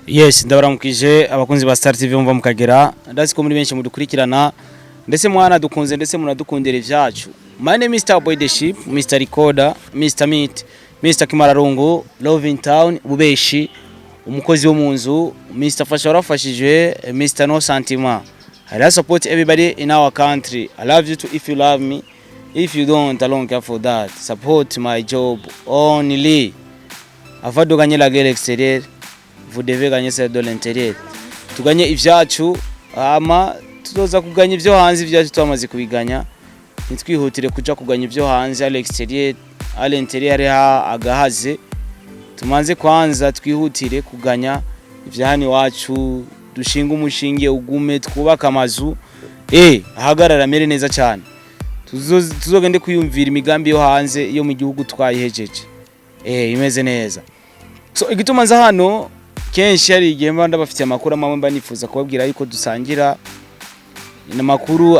Yes, ndabaramukije abakunzi ba Star TV mva mukagera. Ndazi ko muri benshi mudukurikirana ndetse mwana dukunze ndetse munadukundira ivyacu. My name is Mr. Boy the Ship, Mr. Recorder, Mr. Meat, Mr. Kimararungu, Love in Town, Bubeshi, umukozi wo munzu, Mr. Fasha warafashije, Mr. No Sentiment. I support everybody in our country. I love you too if you love me. If you don't, I don't care for that. Support my job only. Avant de gagner la guerre extérieure, vous devez gagner celle de l'intérieur. Tuganye ivyacu ama tuzoza kuganya ivyo hanze ivyacu twamaze kubiganya. Nitwihutire kuja kuganya ivyo hanze à l'extérieur, à l'intérieur ha agahaze. Tumanze kwanza twihutire kuganya ivyahani wacu, dushinga umushinge ugume twubaka amazu ahagarara mere neza cyane. Tuzogende kuyumvira imigambi yo hanze yo mu gihugu twayihejeje. Imeze neza. So igituma nza hano kenshi ari igihe mba ndabafitiye amakuru amwe mba nifuza kubabwira yuko dusangira namakuru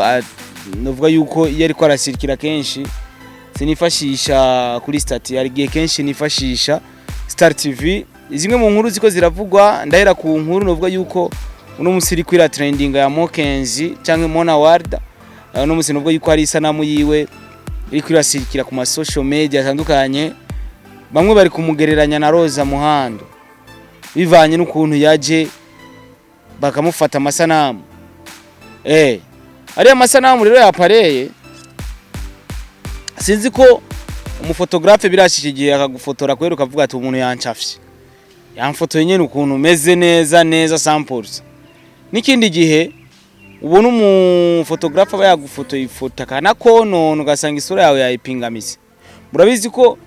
novuga yuko iyo ari ko arasirikira kenshi sinifashisha kuri stati ari gihe kenshi nifashisha Star TV. Zimwe mu nkuru ziko ziravugwa ndahera ku nkuru novuga yuko uno musiri kwira trending ya Mokenzi canke Mona Warda. Uno musiri novuga yuko ari isanamu yiwe iri kwirasirikira ku ma social media atandukanye. Bamwe bari kumugereranya na Roza Muhando bivanye n'ukuntu yaje bakamufata amasanamu. Ari amasanamu rero yapareye sinzi ko umufotografe birashikigiye akagufotora kwero kavuga ati umuntu yancafye yamfotoye nyene ukuntu meze neza samples. Nikindi gihe ubona umufotografe aba yagufotoye ifota kana kono ugasanga isura yawe yayipingamise. Murabizi ko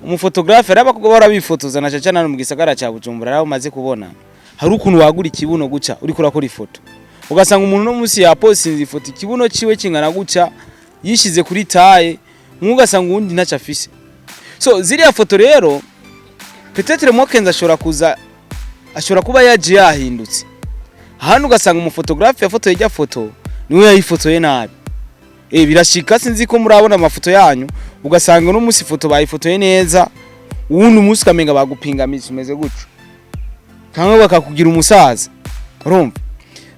umufotografe araba kugo barabifotoza na cyane mu gisagara cya Bujumbura araho maze kubona hari ukuntu wagura ikibuno guca uri kurakora ifoto ugasanga umuntu no munsi ya posinze ifoto ikibuno ciwe kingana guca yishize kuri taye mugasanga undi ntaca afise. So ziriya foto rero peut-être Mokenzi ashobora kuba yaje yahindutse hano ugasanga umufotografe yafotoye ijya foto niwe yayifotoye nabi. Birashika sinzi ko murabona amafoto yanyu ugasanga no musi foto bayifotoye neza uwundi musi kamenga bagupingamije umeze guco kanwe bakakugira umusaza urumva.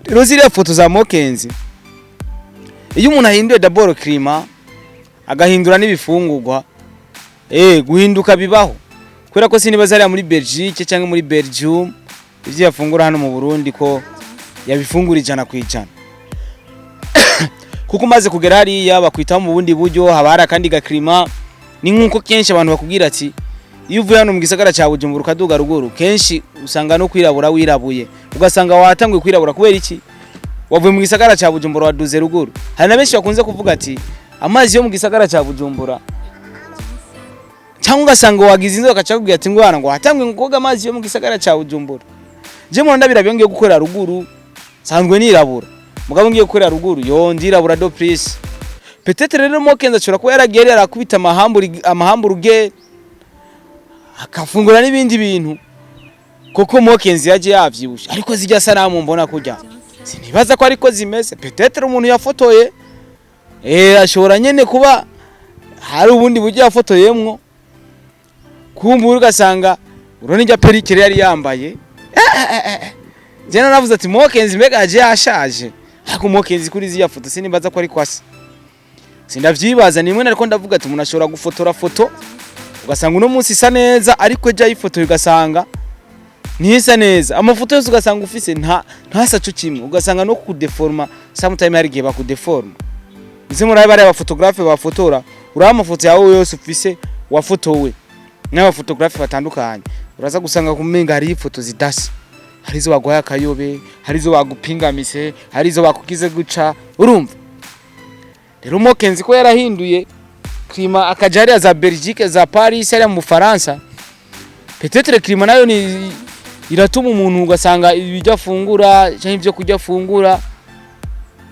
Rero ziriya foto za Mokenzi iyo umuntu ahinduye d'abord climat agahindura n'ibifungurwa guhinduka bibaho kubera ko sinibaza ari muri Belgique cyangwa muri Belgium ivyo yafungura hano mu Burundi ko yabifungura 100%. Kuko maze kugera hariya bakwita mu bundi buryo habara kandi gaklima ni nkuko kenshi abantu bakubwira ati iyo uvuye hano mu gisagara cya Bujumbura ukaduga ruguru kenshi usanga no kwirabura wirabuye ugasanga watangwe kwirabura kubera iki wavuye mu gisagara cya Bujumbura waduze ruguru. Hari na benshi bakunze kuvuga ati amazi yo mu gisagara cya Bujumbura cyangwa ugasanga wagize inzoka cyakubwira ati ngwana ngo hatangwe ngoga amazi yo mu gisagara cya Bujumbura. Je mu ndabira byongeye gukorera ruguru sanzwe nirabura mugabo ngiye gukorera ruguru yo ndirabura do please. Peut-être rero Mokenzi ashobora kuba yaragiye arakubita amahamburger akafungura n'ibindi bintu koko Mokenzi yaje yavyibusha ariko zijya sanamu mbona kujya sinibaza ko ariko zimeze. Peut-être umuntu yafotoye ashobora nyene kuba hari ubundi buryo yafotoyemwo kumbura ugasanga uronijya perikere yari yambaye. Jena navuze ati Mokenzi mbega aje yashaje ariko Mokenzi kuri ziya foto sinibaza ko ari kwasi sindavyibaza nimwe nariko ndavuga ati umuntu ashobora gufotora foto ugasanga uno munsi isa neza ariko je ayifoto ugasanga ntisa neza amafoto yose ugasanga ufise ntasa cyo kimwe ugasanga no kudeforma sometime hari gihe bakudeforma. Izi murabe bari abafotografe bafotora ura amafoto yawe yose ufise wafotowe n'abafotografe batandukanye uraza gusanga kumenga hari ifoto zidasi harizo bagwaye akayobe harizo bagupingamise harizo bakugize guca urumva. Rero Mokenzi ko yarahinduye klima akajari za Belgique za Paris ari mu Faransa peut-être klima nayo ni iratuma umuntu ugasanga ibijya afungura cyangwa ibyo kujya afungura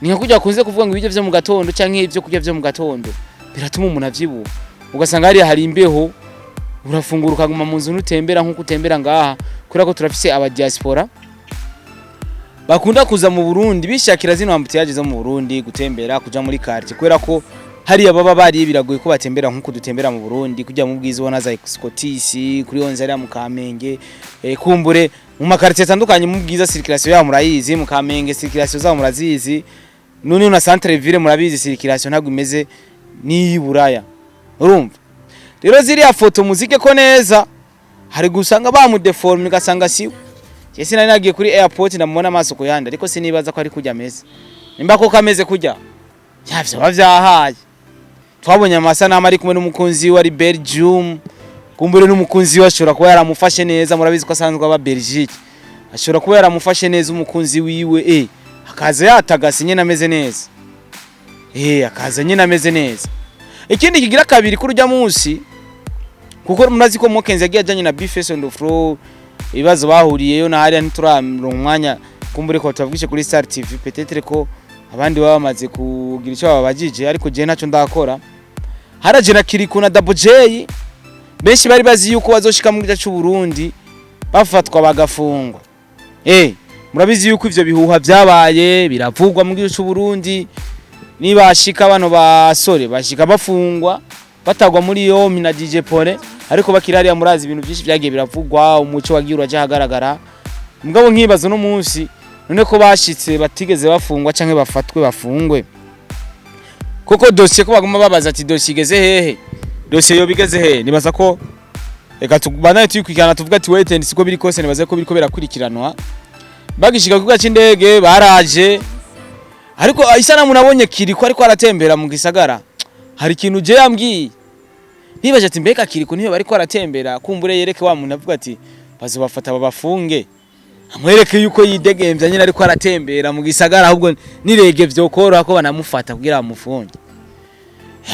ni kujya kunze kuvuga ngo ibijya byo mu gatondo cyangwa ibyo kujya byo mu gatondo biratuma umuntu avyibuha ugasanga hari imbeho urafungura ukaguma mu nzu n'utembera nkuko utembera ngaha kuri ko turafise aba diaspora bakunda kuza mu Burundi bishakira zino ambutiyaje zo mu Burundi gutembera kuja muri quartier kwera ko hariya baba bari biragoye ko batembera nkuko dutembera mu Burundi kujya mu bwiza ubona za Scotis kuri Onzera mu Kamenge kumbure mu makartie tandukanye mu bwiza circulation ya murayizi mu Kamenge circulation za murazizi none na centre ville murabizi circulation ntabwo imeze ni Buraya urumva rero ziriya foto muzike ko neza hari gusanga bamudeforme gasanga siwe Jesi nari nagiye kuri airport ndamubona amaso ko yandi ariko sinibaza ko ari kujya ameze nimba ko kameze kujya cyavye bavyahaye twabonye amasanamu ari kumwe n'umukunzi wa Belgium kumbure n'umukunzi we ashobora kuba yaramufashe neza murabizi ko asanzwe aba Belgique ashobora kuba yaramufashe neza umukunzi wiwe akaza yatagase nyene ameze neza akaza nyene ameze neza ikindi kigira kabiri kuri urya munsi kuko murazi ko Mokenzi yagiye ajanye na Bface on the floor ibibazo bahuriyeyo na hariya ntituramira umwanya kumbure ko tuvugishe kuri Star TV peut-être ko abandi baba bamaze kugira icyo babajije ariko je ntaco ndakora haraje na Kiriku na Double J benshi bari bazi yuko bazoshika mu gice cy'u Burundi bafatwa bagafungwa murabizi yuko ivyo bihuha byabaye biravugwa mu gice cy'u Burundi nibashika bano basore bashika bafungwa batagwa muri yomi na DJ Pole ariko bakirariya murazi ibintu byinshi byagiye biravugwa umuco wagiye uraje hagaragara mugabo nkibazo no munsi none ko bashitse batigeze bafungwa canke bafatwe bafungwe koko dossier ko baguma babaza ati dossier igeze hehe dossier yo bigeze hehe nibaza ko reka tubanaye tuyikwikana tuvuga ati wait and siko biri kose nibaza ko biriko birakurikiranwa bagishika ku gace indege baraje ariko isanamu nabonye Kiriko ariko aratembera mu gisagara hari ikintu je yambwiye nibaje ati mbeka Kiriko niyo bari ko aratembera kumbure yereke wa muntu avuga ati bazobafata babafunge amwereke yuko yidegemvya nyine ariko aratembera mu gisagara ahubwo nirege vyokora ko banamufata kugira bamufunge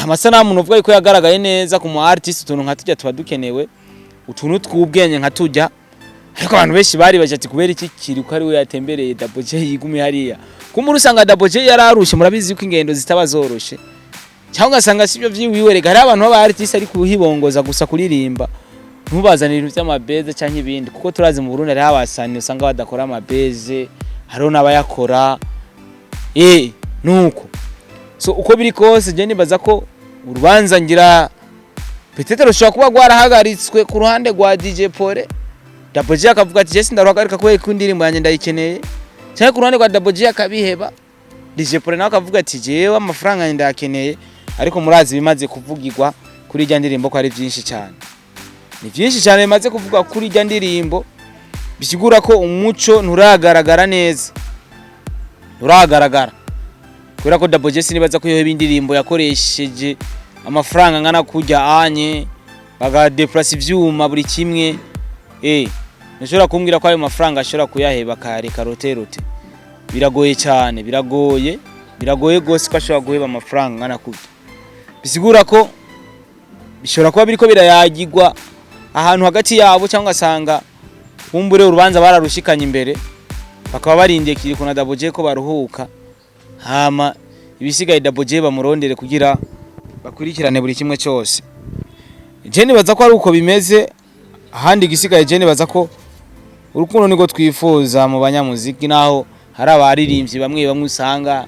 amasanamu novuga yuko yagaragaye neza ku mu artist utuntu nka tujya tuba dukenewe utuntu tw'ubwenye nka tujya ariko abantu benshi bari baje ati kubera iki Kiriko ari we yatembereye Double J yigume hariya kumuri usanga Double J yararushe murabizi yuko ingendo zitaba zoroshe cyangwa ngasanga sibyo vyiwiwe rega hari abantu baba artist ari kuhibongoza gusa kuririmba ntubazanira ibintu by'amabeze cyangwa ibindi kuko turazi mu Burundi ari abasani usanga badakora amabeze hariho n'abayakora nuko so uko biri kose je nibaza ko urubanza ngira peut-être rushobora kuba gwarahagaritswe ku ruhande rwa DJ Pole Double J akavuga ati Jesse ndaruhagarika ko ikundirimbo yanjye ndayikeneye cyangwa ku ruhande rwa Double J akabiheba DJ Pole nawe akavuga ati jewe amafaranga yanjye ndakeneye ariko murazi bimaze kuvugirwa kuri ijya ndirimbo ko ari byinshi cyane ni byinshi cyane bimaze kuvuga kuri ijya ndirimbo bisigura ko umuco nturagaragara neza uragaragara kubera ko Double J nibaza ko yo ibindirimbo yakoresheje amafaranga ngana kujya anye baga deplace ivyuma buri kimwe nishobora kumbwira ko ayo mafaranga ashobora kuyaheba kareka roterote biragoye cyane biragoye gose ko ashobora guheba amafaranga ngana kujya bisigura ko bishobora kuba biriko birayagirwa ahantu hagati yabo cyangwa asanga kumbure urubanza bararushikanye imbere bakaba barindiye Kiriko na Double J ko baruhuka hama ibisigaye Double J bamurondere kugira bakurikirane buri kimwe cyose je nibaza ko ari uko bimeze ahandi gisigaye je nibaza ko urukundo niko twifuza mu banyamuziki naho hari abaririmbyi bamwe usanga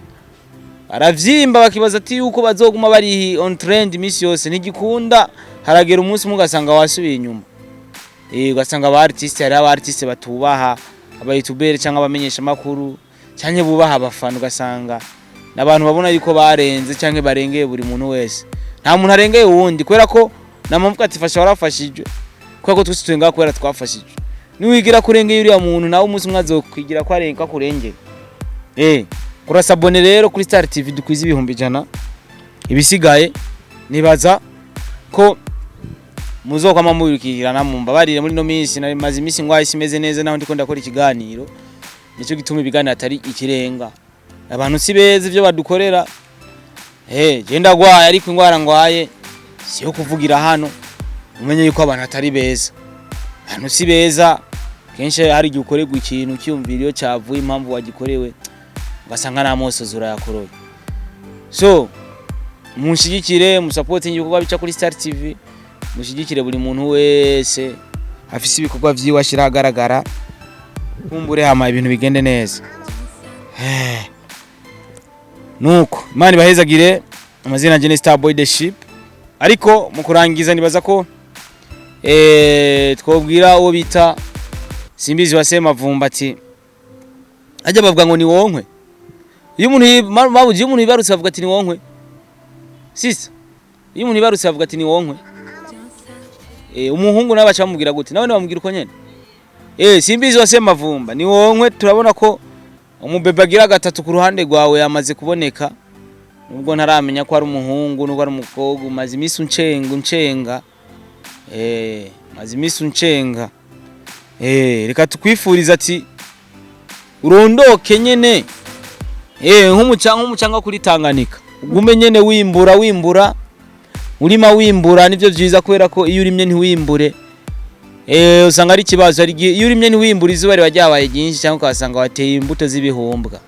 baravyimba bakibaza ati yuko bazoguma bari on trend misi yose ntigikunda haragera umunsi mugasanga wasubiye inyuma ugasanga aba artiste batubaha aba YouTuber cyangwa abamenyesha makuru cyane bubaha abafana ugasanga nabantu babona yuko barenze cyangwa barengeye buri muntu wese nta muntu arengeye uwundi kwera ko namamvuga ati fasha warafashijwe kwako twese twenga kwera twafashijwe niwigira kurengeye uriya muntu nawe umunsi mwazo kwigira ko arenga kurengeye kurasabone rero kuri Star TV dukwiza ibihumbi 100 ibisigaye nibaza ko muzokwama mubikirana mumbabarire muri no minsi nari mazi imisi ngwaye simeze neza naho ndiko ndakora ikiganiro nicyo gituma ibiganiro atari ikirenga abantu sibeze ivyo badukorera je ndagwaye ariko ingwara ngwaye siyo kuvugira hano umenye yuko abantu atari beza abantu sibeza kenshi hari gikorerwa ikintu cyumviriyo cyavuye impamvu wagikorewe ugasanga na mose zura yakoroye so mushigikire musupporting ibikorwa bica kuri Star TV mushigikire buri muntu wese afise ibikorwa vyiwashira hagaragara kumbure hama ibintu bigende neza nuko Imana ibahezagire amazina je ni Starboy the Ship, ariko mu kurangiza nibaza ko twobwira uwo bita Simbizi wa Semavumba ati ajya bavuga ngo ni wonkwe. Iyo umuntu babuje umuntu ibarutse avuga ati ni wonkwe. Sisa. Iyo umuntu ibarutse avuga ati ni wonkwe. Umuhungu nawe bacamubwira gute? Nawe bamubwira uko nyene. Simbizi wa Semavumba ni wonkwe, turabona ko umubebe agira gatatu ku ruhande rwawe yamaze kuboneka. Ubwo ntaramenya ko ari umuhungu n'ubwo ari umukobwa, maze imisi uncenga. Maze imisi uncenga. Reka tukwifuriza ati urondoke nyene. Nk'umucanga kuri Tanganyika. Ugume nyene wimbura. Urima wimbura nivyo vyiza kubera ko iyo urimye ntiwimbure. Usanga ari kibazo ari iyo urimye ntiwimbura izuba ryabaye ryinshi cyangwa ukasanga wateye imbuto z'ibihumbwa.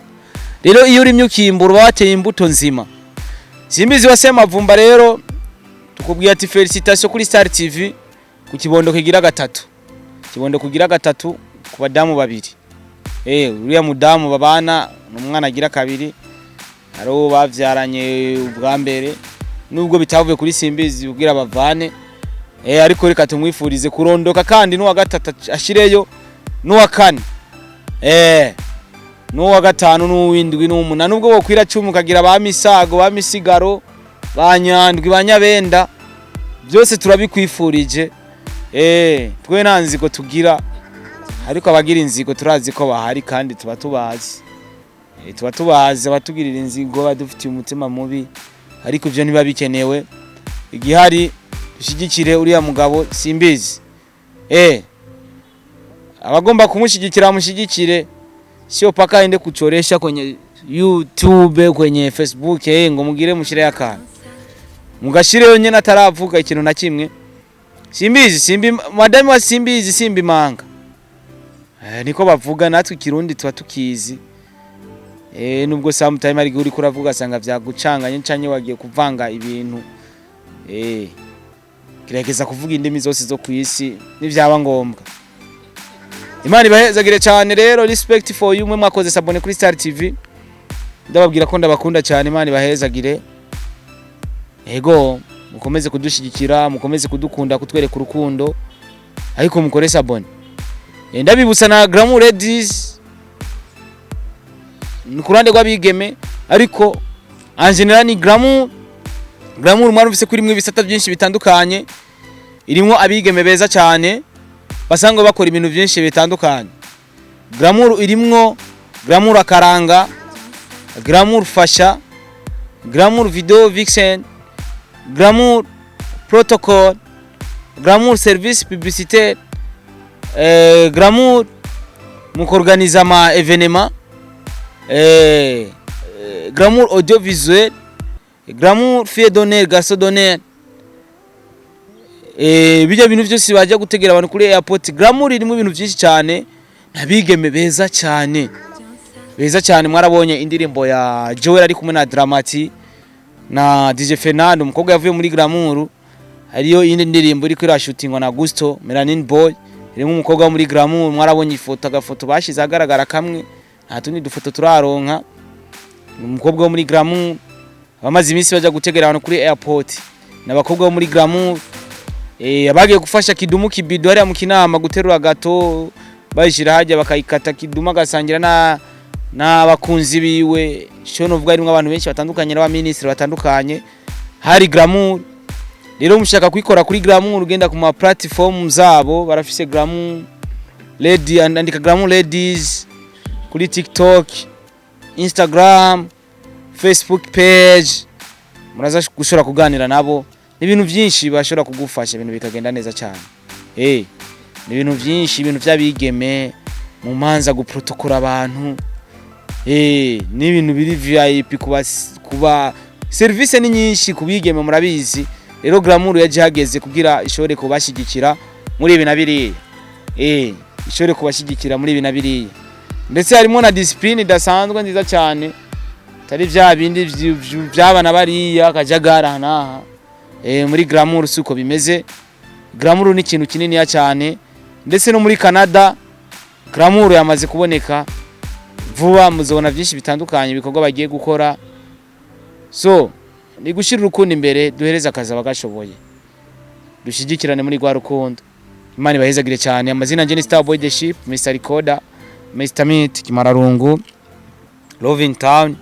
Rero iyo urimye ukimbura wateye imbuto nzima. Simbizi wa Semavumba rero tukubwiye ati felicitation kuri Star TV ku kibondo kigira gatatu. Kibondo kugira gatatu ku badamu babiri. Uriya mudamu babana n'umwana agira kabiri. Aro bavyaranye ubwa mbere nubwo bitavuye kuri Simbizi ubwira bavane. Ariko reka tumwifurize kurondoka kandi n'uwa gatatu ashireyo n'uwa kane. N'uwa gatanu n'uwindwi n'umunani nubwo bokwira 10 kagira ba Misago ba Misigaro banyandwi banyabenda byose turabikwifurije. Twe nanziko tugira ariko abagira inzigo turazi ko bahari kandi tuba tubazi. Tuba tubazi abatugirira inzigo badufitiye umutima mubi ariko ivyo niba bikenewe igihari dushigikire uriya mugabo Simbizi. Abagomba kumushigikira mushigikire, sio paka ende kuchoresha kwenye YouTube kwenye Facebook ngo mugire mushire akana mugashire yonyene ataravuga ikintu na kimwe. Simbi madame wa Simbizi Simbi manga. Niko bavuga natwe Kirundi tuba tukizi. Nubwo sometime ari uri kuravuga sanga vyagucanganye ncanye wagiye kuvanga ibintu. Kirageza kuvuga indimi zose zo kwisi nivyaba ngombwa. Imana ibahezagire cyane rero, respect for you mwe mwakoze sabone kuri Star TV. Ndababwira ko ndabakunda cyane, Imana ibahezagire. Mukomeze kudushigikira, mukomeze kudukunda, kutwereka urukundo. Ariko mukore sabone. Ndabibutsa na Glamour Ladies nikurande gwabigeme, ariko en general ni Glamour mwarumvise kuri mwe bisata byinshi bitandukanye. Irimo abigeme beza cyane basanga bakora ibintu byinshi bitandukanye. Glamour irimwo Glamour akaranga, Glamour fasha, Glamour video vixen, Glamour protocol, Glamour service publicitaire, Glamour mu organiser ama événement, Glamour audiovisuel, Glamour fille d'honneur, garçon d'honneur. Bijya bintu byose bajya gutegera abantu kuri airport. Glamour irimo ibintu byinshi cyane, nabigeme beza cyane. Beza cyane mwarabonye indirimbo ya Joel ari kumwe na Dramati na DJ Fernando umukobwa yavuye muri Glamour. Hariyo indi ndirimbo iri kuri shooting na Gusto Melanin Boy, irimo umukobwa muri Glamour mwarabonye ifoto agafoto bashize agaragara kamwe, nta tundi dufoto turaronka. Umukobwa muri Glamour bamaze iminsi bajya gutegera abantu kuri airport n'abakobwa muri Glamour. Abagiye gufasha Kidumu Kibido hariya mu Kinama guterura gato bayishira hajya bakayikata Kidumu gasangira na bakunzi biwe. Cyo novuga ari abantu benshi batandukanye n'aba ministre batandukanye hari Glamour. Rero mushaka kwikora kuri Glamour ugenda ku ma platform zabo, barafise Glamour Lady andika Glamour Ladies kuri TikTok, Instagram, Facebook page. Muraza gushora kuganira nabo. Ibintu byinshi bashobora kugufasha ibintu bikagenda neza cyane. Ni ibintu byinshi, ibintu byabigeme mu manza guprotokora abantu. Ni ibintu biri VIP kuba service ni nyinshi kubigeme murabizi. Rero Glamour yajihageze kugira ishore kubashigikira muri ibi nabiri. Ishore kubashigikira muri ibi nabiri. Ndetse harimo na discipline idasanzwe nziza cyane. Tari bya bindi byabana bariya kajagara naha. Muri Glamour suko bimeze. Glamour ni ikintu kinini ya cyane. Ndetse no muri Canada Glamour yamaze kuboneka vuba, muzobona byinshi bitandukanye bikorwa bagiye gukora. So ni gushira urukundo imbere, duhereza akazi abagashoboye, dushigikirane muri gwa rukundo. Imana ibahezagire cyane. Amazina nje ni Starboy the Ship, Mr Recorder, Mr Meat, Kimararungu, Love in Town,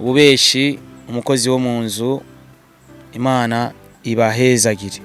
ububeshi, umukozi wo mu nzu. Imana ibahezagire.